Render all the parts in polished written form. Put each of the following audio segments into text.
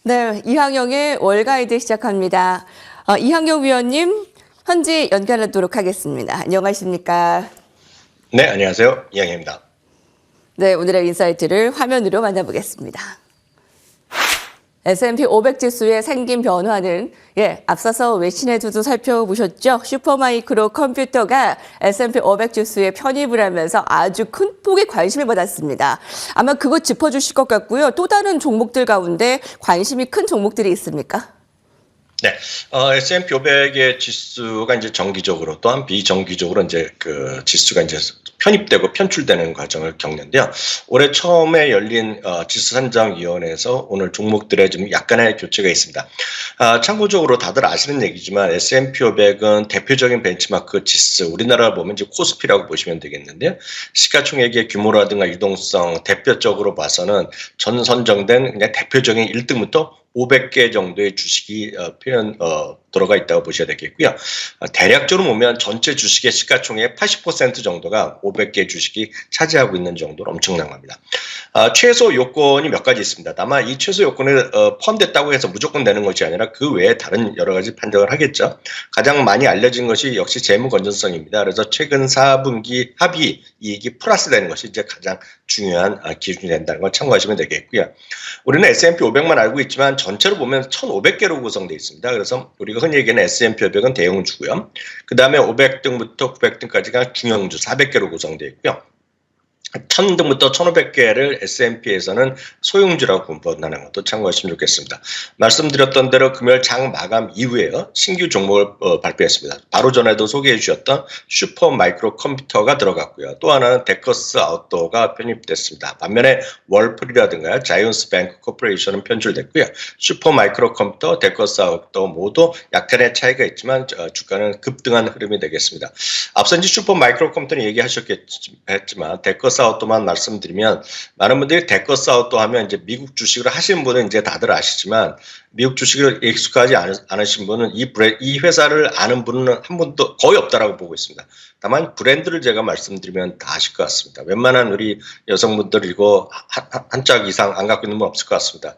네, 이항영의 월가이드 시작합니다. 이항영 위원님, 현지 연결하도록 하겠습니다. 안녕하십니까? 네, 안녕하세요. 이항영입니다. 네, 오늘의 인사이트를 화면으로 만나보겠습니다. S&P 500 지수의 생긴 변화는 앞서서 외신에서도 살펴보셨죠. 슈퍼마이크로 컴퓨터가 S&P 500 지수에 편입을 하면서 아주 큰 폭의 관심을 받았습니다. 아마 그거 짚어주실 것 같고요. 또 다른 종목들 가운데 관심이 큰 종목들이 있습니까? 네, S&P 500의 지수가 이제 정기적으로 또한 비정기적으로 이제 그 지수가 이제 편입되고 편출되는 과정을 겪는데요. 올해 처음에 열린 지수 산정위원회에서 오늘 종목들의 좀 약간의 교체가 있습니다. 참고적으로 다들 아시는 얘기지만 S&P 500은 대표적인 벤치마크 지수, 우리나라를 보면 이제 코스피라고 보시면 되겠는데요. 시가총액의 규모라든가 유동성, 대표적으로 봐서는 전 선정된 그냥 대표적인 1등부터 500개 정도의 주식이 들어가 있다고 보셔야 되겠고요. 대략적으로 보면 전체 주식의 시가총액의 80% 정도가 500개 주식이 차지하고 있는 정도로 엄청난 겁니다. 최소 요건이 몇 가지 있습니다. 다만 이 최소 요건에 포함됐다고 해서 무조건 되는 것이 아니라 그 외에 다른 여러 가지 판정을 하겠죠. 가장 많이 알려진 것이 역시 재무 건전성입니다. 그래서 최근 4분기 합의 이익이 플러스 되는 것이 이제 가장 중요한 기준이 된다는 걸 참고하시면 되겠고요. 우리는 S&P 500만 알고 있지만 전체로 보면 1,500개로 구성되어 있습니다. 그래서 우리가 흔히 얘기하는 S&P 500은 대형주고요. 그 다음에 500등부터 900등까지가 중형주 400개로 구성되어 있고요. 1000등부터 1500개를 S&P에서는 소형주라고 분포한다는 것도 참고하시면 좋겠습니다. 말씀드렸던 대로 금요일 장 마감 이후에 신규 종목을 발표했습니다. 바로 전에도 소개해 주셨던 슈퍼 마이크로 컴퓨터가 들어갔고요. 또 하나는 데커스 아웃도어가 편입됐습니다. 반면에 월풀이라든가 자이언스 뱅크 코퍼레이션은 편출됐고요. 슈퍼 마이크로 컴퓨터, 데커스 아웃도어 모두 약간의 차이가 있지만 주가는 급등한 흐름이 되겠습니다. 앞서 이제 슈퍼 마이크로 컴퓨터는 얘기하셨겠지만 데커스 아웃도어만 말씀드리면 많은 분들이 데커스 아웃도어 하면 이제 미국 주식을 하시는 분은 이제 다들 아시지만 미국 주식을 익숙하지 않으신 분은 이 회사를 아는 분은 한 분도 거의 없다라고 보고 있습니다. 다만 브랜드를 제가 말씀드리면 다 아실 것 같습니다. 웬만한 우리 여성분들 이거 한 짝 이상 안 갖고 있는 분 없을 것 같습니다.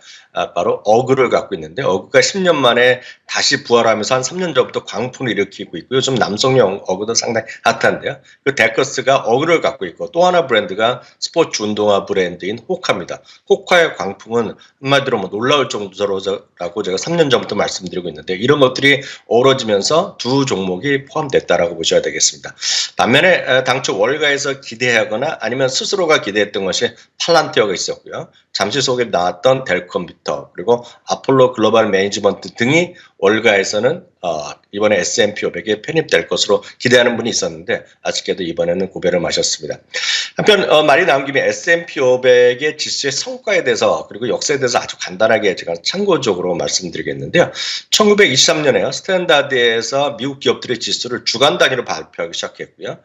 바로 어그를 갖고 있는데 어그가 10년 만에 다시 부활하면서 한 3년 전부터 광풍을 일으키고 있고요. 좀 남성용 어그도 상당히 핫한데요. 그 데커스가 어그를 갖고 있고 또 하나 브랜드가 스포츠 운동화 브랜드인 호카입니다. 호카의 광풍은 한마디로 뭐 놀라울 정도라고 제가 3년 전부터 말씀드리고 있는데 이런 것들이 어우러지면서 두 종목이 포함됐다라고 보셔야 되겠습니다. 반면에 당초 월가에서 기대하거나 아니면 스스로가 기대했던 것이 팔란티어가 있었고요. 잠시 소개 나왔던 델컴퓨터 그리고 아폴로 글로벌 매니지먼트 등이 월가에서는 이번에 S&P 500에 편입될 것으로 기대하는 분이 있었는데 아쉽게도 이번에는 고배를 마셨습니다. 한편 말이 나온 김에 S&P 500의 지수의 성과에 대해서 그리고 역사에 대해서 아주 간단하게 제가 참고적으로 말씀드리겠는데요. 1923년에요. 스탠다드에서 미국 기업들의 지수를 주간 단위로 발표하기 시작했고요.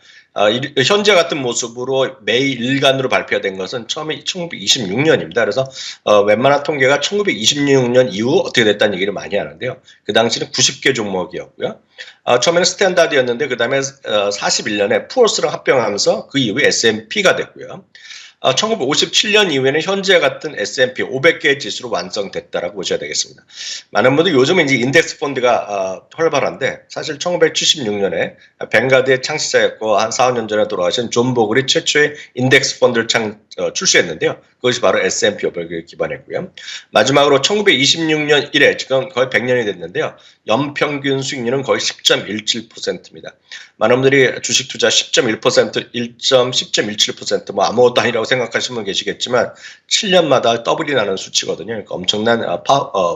현재 같은 모습으로 매일 일간으로 발표된 것은 처음에 1926년입니다. 그래서 웬만한 통계가 1926년 이후 어떻게 됐다는 얘기를 많이 하는데요. 그 당시는 90개 종목이었고요. 처음에는 스탠다드였는데 그 다음에 41년에 푸어스랑 합병하면서 그 이후에 S&P가 됐고요. 1957년 이후에는 현재 같은 S&P 500개의 지수로 완성됐다라고 보셔야 되겠습니다. 많은 분들 요즘은 이제 인덱스 펀드가 활발한데 사실 1976년에 뱅가드의 창시자였고 한 4, 5년 전에 돌아가신 존 보글이 최초의 인덱스 펀드를 출시했는데요. 그것이 바로 S&P 500을 기반했고요. 마지막으로 1926년 이래 지금 거의 100년이 됐는데요. 연평균 수익률은 거의 10.17%입니다. 많은 분들이 주식 투자 10.1%, 10.17% 뭐 아무것도 아니라고 생각하시는 분 계시겠지만 7년마다 더블이 나는 수치거든요. 그러니까 엄청난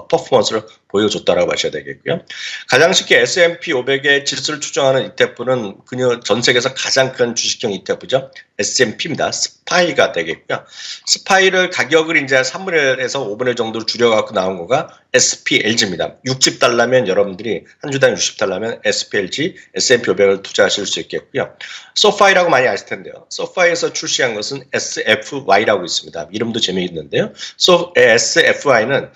퍼포먼스를 보여줬다라고 하셔야 되겠고요. 가장 쉽게 S&P 500의 지수를 추정하는 ETF는 그녀 전 세계에서 가장 큰 주식형 ETF죠. S&P입니다. 스파이가 되겠고요. 스파이를 가격을 이제 3분의 1에서 5분의 1 정도로 줄여갖고 나온 거가 SPLG입니다. 60달러면 여러분들이 한 주당 60달러면 SPLG, S&P 500을 투자하실 수 있겠고요. 소파이라고 많이 아실 텐데요. 소파이에서 출시한 것은 SFY라고 있습니다. 이름도 재미있는데요. SFY는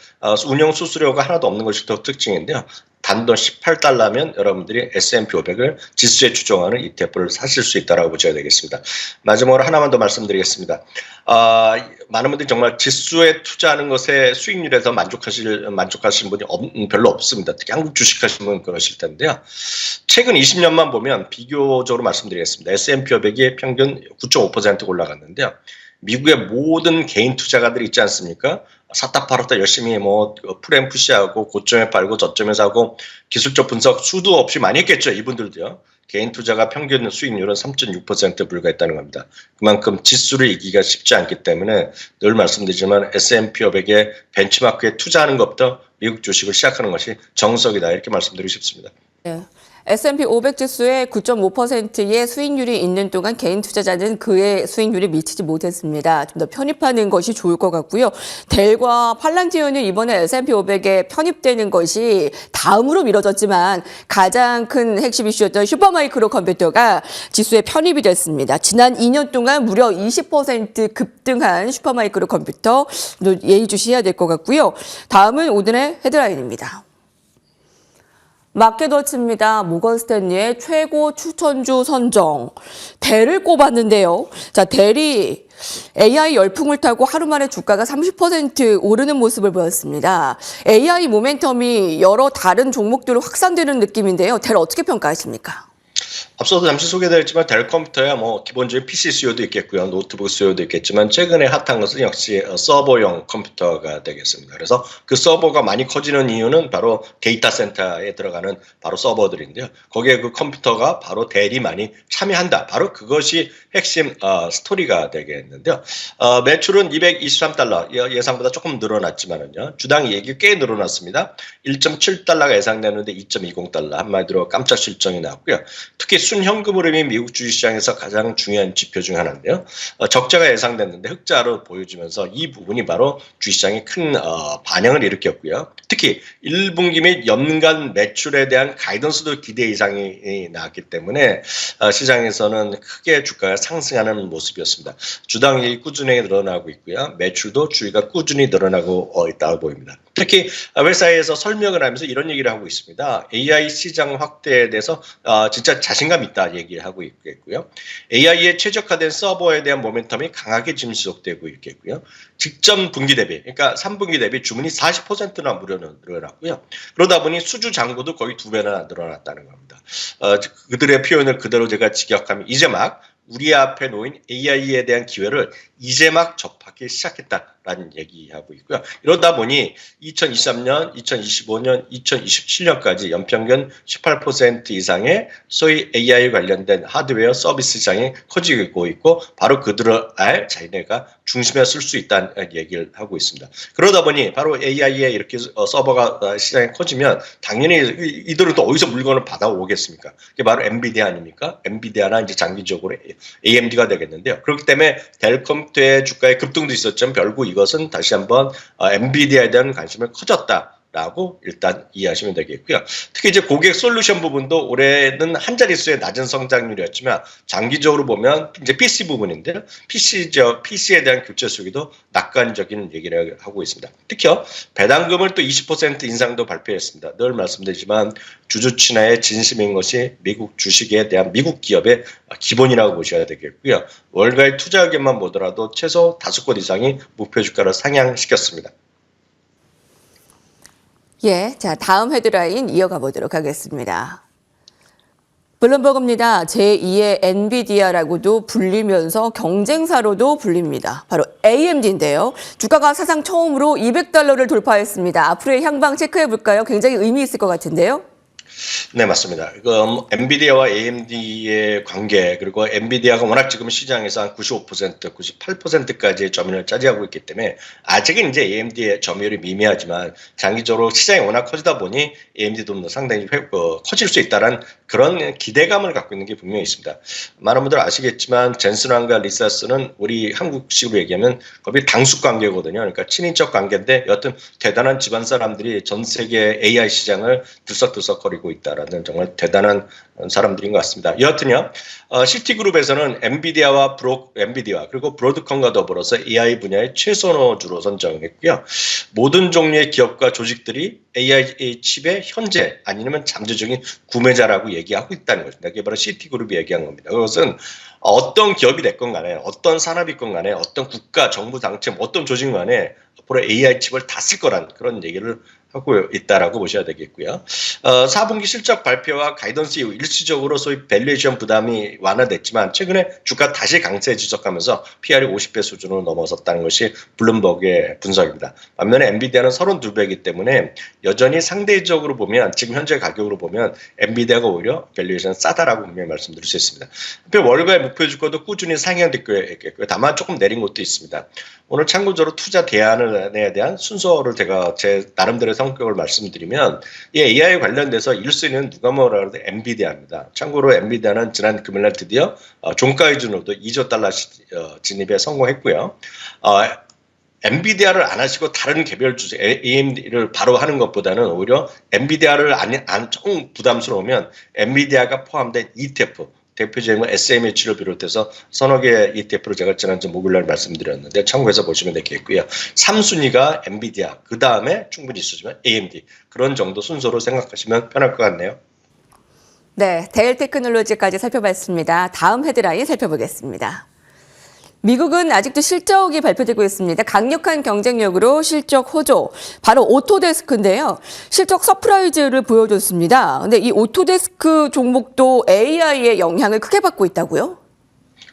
운영 수수료가 하나도 없는 것이 더 특징인데요. 단돈 18달러면 여러분들이 S&P 500을 지수에 추종하는 ETF를 사실 수 있다고 보셔야 되겠습니다. 마지막으로 하나만 더 말씀드리겠습니다. 많은 분들이 정말 지수에 투자하는 것에 수익률에서 만족하시는 분이 별로 없습니다. 특히 한국 주식 하시는 분은 그러실 텐데요. 최근 20년만 보면 비교적으로 말씀드리겠습니다. S&P 500이 평균 9.5% 올라갔는데요. 미국의 모든 개인 투자가들이 있지 않습니까? 샀다 팔았다 열심히 프레임푸시하고 고점에 팔고 저점에 사고 기술적 분석 수도 없이 많이 했겠죠. 이분들도요. 개인 투자가 평균 수익률은 3.6% 불과했다는 겁니다. 그만큼 지수를 이기기가 쉽지 않기 때문에 늘 말씀드리지만 S&P 500의 벤치마크에 투자하는 것부터 미국 주식을 시작하는 것이 정석이다. 이렇게 말씀드리고 싶습니다. 네. S&P 500 지수의 9.5%의 수익률이 있는 동안 개인 투자자는 그의 수익률에 미치지 못했습니다. 좀 더 편입하는 것이 좋을 것 같고요. 델과 팔란티온은 이번에 S&P 500에 편입되는 것이 다음으로 미뤄졌지만 가장 큰 핵심 이슈였던 슈퍼마이크로 컴퓨터가 지수에 편입이 됐습니다. 지난 2년 동안 무려 20% 급등한 슈퍼마이크로 컴퓨터 예의주시해야 될 것 같고요. 다음은 오늘의 헤드라인입니다. 마켓워치입니다. 모건 스탠리의 최고 추천주 선정. 델을 꼽았는데요. 자, 델이 AI 열풍을 타고 하루 만에 주가가 30% 오르는 모습을 보였습니다. AI 모멘텀이 여러 다른 종목들로 확산되는 느낌인데요. 델 어떻게 평가하십니까? 앞서도 잠시 소개드렸지만 델 컴퓨터야 기본적인 PC 수요도 있겠고요. 노트북 수요도 있겠지만 최근에 핫한 것은 역시 서버용 컴퓨터가 되겠습니다. 그래서 그 서버가 많이 커지는 이유는 바로 데이터 센터에 들어가는 바로 서버들인데요. 거기에 그 컴퓨터가 바로 델이 많이 참여한다. 바로 그것이 핵심 스토리가 되겠는데요. 매출은 223달러 예상보다 조금 늘어났지만은요. 주당 이익이 꽤 늘어났습니다. 1.7달러가 예상되는데 2.20달러 한마디로 깜짝 실적이 나왔고요. 특히 순현금 흐름이 미국 주식시장에서 가장 중요한 지표 중 하나인데요. 적자가 예상됐는데 흑자로 보여지면서 이 부분이 바로 주식시장에 큰 반영을 일으켰고요. 특히 1분기 및 연간 매출에 대한 가이던스도 기대 이상이 나왔기 때문에 시장에서는 크게 주가가 상승하는 모습이었습니다. 주당이 꾸준히 늘어나고 있고요. 매출도 주의가 꾸준히 늘어나고 있다고 보입니다. 특히 회사에서 설명을 하면서 이런 얘기를 하고 있습니다. AI 시장 확대에 대해서 진짜 자신감 있다 얘기를 하고 있겠고요. AI에 최적화된 서버에 대한 모멘텀이 강하게 지속되고 있겠고요. 직전 분기 대비, 그러니까 3분기 대비 주문이 40%나 무려 늘어났고요. 그러다 보니 수주 잔고도 거의 2배나 늘어났다는 겁니다. 그들의 표현을 그대로 제가 직역하면 이제 막 우리 앞에 놓인 AI에 대한 기회를 이제 막 접하기 시작했다라는 얘기하고 있고요. 이러다 보니 2023년, 2025년, 2027년까지 연평균 18% 이상의 소위 AI 관련된 하드웨어 서비스 시장이 커지고 있고 바로 그들을 자기네가 중심에 쓸 수 있다는 얘기를 하고 있습니다. 그러다 보니 바로 AI에 이렇게 서버가 시장이 커지면 당연히 이들은 또 어디서 물건을 받아오겠습니까? 그게 바로 엔비디아 아닙니까? 엔비디아나 이제 장기적으로 AMD가 되겠는데요. 그렇기 때문에 델 컴퓨터의 주가의 급등도 있었지만 결국 이것은 다시 한번 엔비디아에 대한 관심이 커졌다라고 일단 이해하시면 되겠고요. 특히 이제 고객 솔루션 부분도 올해는 한 자릿수의 낮은 성장률이었지만 장기적으로 보면 이제 PC 부분인데요. PC에 대한 교체 수기도 낙관적인 얘기를 하고 있습니다. 특히 배당금을 또 20% 인상도 발표했습니다. 늘 말씀드리지만 주주친화의 진심인 것이 미국 주식에 대한 미국 기업의 기본이라고 보셔야 되겠고요. 월가의 투자 의견만 보더라도 최소 5곳 이상이 목표 주가를 상향시켰습니다. 예, 자, 다음 헤드라인 이어가 보도록 하겠습니다. 블룸버그입니다. 제2의 엔비디아라고도 불리면서 경쟁사로도 불립니다. 바로 AMD인데요. 주가가 사상 처음으로 $200를 돌파했습니다. 앞으로의 향방 체크해 볼까요? 굉장히 의미 있을 것 같은데요. 네, 맞습니다. 엔비디아와 AMD의 관계, 그리고 엔비디아가 워낙 지금 시장에서 한 95%, 98%까지의 점유율을 차지하고 있기 때문에 아직은 이제 AMD의 점유율이 미미하지만 장기적으로 시장이 워낙 커지다 보니 AMD도 상당히 커질 수 있다는 그런 기대감을 갖고 있는 게 분명히 있습니다. 많은 분들 아시겠지만 젠슨 왕과 리사스는 우리 한국식으로 얘기하면 거의 당숙 관계거든요. 그러니까 친인척 관계인데 여튼 대단한 집안 사람들이 전 세계 AI 시장을 들썩들썩거리고 있다라는 정말 대단한 사람들인 것 같습니다. 여하튼요, 시티그룹에서는 엔비디아 그리고 브로드컴과 더불어서 AI 분야의 최선호주로 선정했고요. 모든 종류의 기업과 조직들이 AI 칩의 현재 아니면 잠재적인 구매자라고 얘기하고 있다는 것입니다. 이게 바로 시티그룹이 얘기한 겁니다. 그것은 어떤 기업이 됐건 간에 어떤 산업이건 간에 어떤 국가, 정부, 당체, 어떤 조직 간에 앞으로 AI 칩을 다 쓸 거란 그런 얘기를 하고 있다라고 보셔야 되겠고요. 4분기 실적 발표와 가이던스 이후 일시적으로 소위 밸류에이션 부담이 완화됐지만 최근에 주가 다시 강세 지속하면서 PR이 50배 수준으로 넘어섰다는 것이 블룸버그의 분석입니다. 반면에 엔비디아는 32배이기 때문에 여전히 상대적으로 보면 지금 현재 가격으로 보면 엔비디아가 오히려 밸류에이션 싸다라고 분명히 말씀드릴 수 있습니다. 한편 월가의 목표 주가도 꾸준히 상향됐고요. 다만 조금 내린 것도 있습니다. 오늘 참고적으로 투자 대안에 대한 순서를 제가 제 나름대로의 성격을 말씀드리면 이 AI 관련돼서 1순위는 누가 뭐라 그래도 엔비디아입니다. 참고로 엔비디아는 지난 금요일날 드디어 종가 기준으로도 2조 달러 진입에 성공했고요. 엔비디아를 안 하시고 다른 개별 주식 AMD를 바로 하는 것보다는 오히려 엔비디아를 좀 부담스러우면 엔비디아가 포함된 ETF 대표적인 SMH를 비롯해서 서너 개 ETF를 제가 지난주 목요일날 말씀드렸는데 참고해서 보시면 되겠고요. 3순위가 엔비디아, 그 다음에 충분히 있으시면 AMD 그런 정도 순서로 생각하시면 편할 것 같네요. 네, 데일 테크놀로지까지 살펴봤습니다. 다음 헤드라인 살펴보겠습니다. 미국은 아직도 실적이 발표되고 있습니다. 강력한 경쟁력으로 실적 호조, 바로 오토데스크인데요. 실적 서프라이즈를 보여줬습니다. 근데 이 오토데스크 종목도 AI의 영향을 크게 받고 있다고요?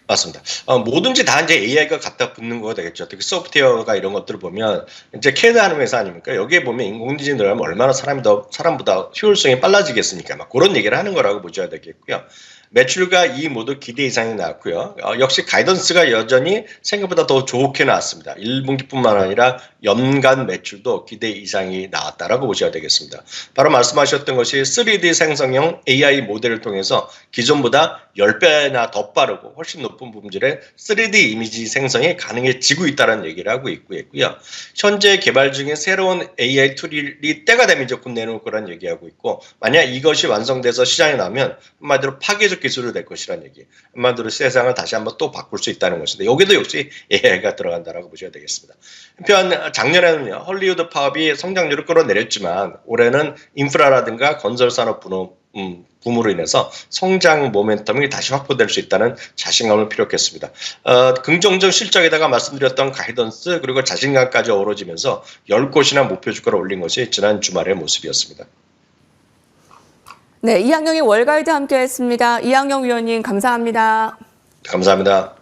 맞습니다. 뭐든지 다 이제 AI가 갖다 붙는 거가 되겠죠. 특히 소프트웨어가 이런 것들을 보면 이제 캐드하는 회사 아닙니까? 여기에 보면 인공지능이 들어가면 얼마나 사람보다 효율성이 빨라지겠습니까? 막 그런 얘기를 하는 거라고 보셔야 되겠고요. 매출과 이익 모두 기대 이상이 나왔고요. 역시 가이던스가 여전히 생각보다 더 좋게 나왔습니다. 1분기뿐만 아니라 연간 매출도 기대 이상이 나왔다라고 보셔야 되겠습니다. 바로 말씀하셨던 것이 3D 생성형 AI 모델을 통해서 기존보다 10배나 더 빠르고 훨씬 높은 품질의 3D 이미지 생성이 가능해지고 있다는 얘기를 하고 있고요. 현재 개발 중인 새로운 AI 툴이 때가 되면 이제 곧 내놓을 거란 얘기하고 있고 만약 이것이 완성돼서 시장에 나오면 한마디로 파괴적 기술이 될 것이라는 얘기. 한마디로 세상을 다시 한번 또 바꿀 수 있다는 것인데 여기도 역시 AI가 들어간다라고 보셔야 되겠습니다. 한편 작년에는요 헐리우드 파업이 성장률을 끌어내렸지만 올해는 인프라라든가 건설 산업 붐으로 인해서 성장 모멘텀이 다시 확보될 수 있다는 자신감을 피력했습니다. 긍정적 실적에다가 말씀드렸던 가이던스 그리고 자신감까지 어우러지면서 10곳이나 목표 주가를 올린 것이 지난 주말의 모습이었습니다. 네, 이항영의 월가이드 함께했습니다. 이항영 위원님 감사합니다. 감사합니다.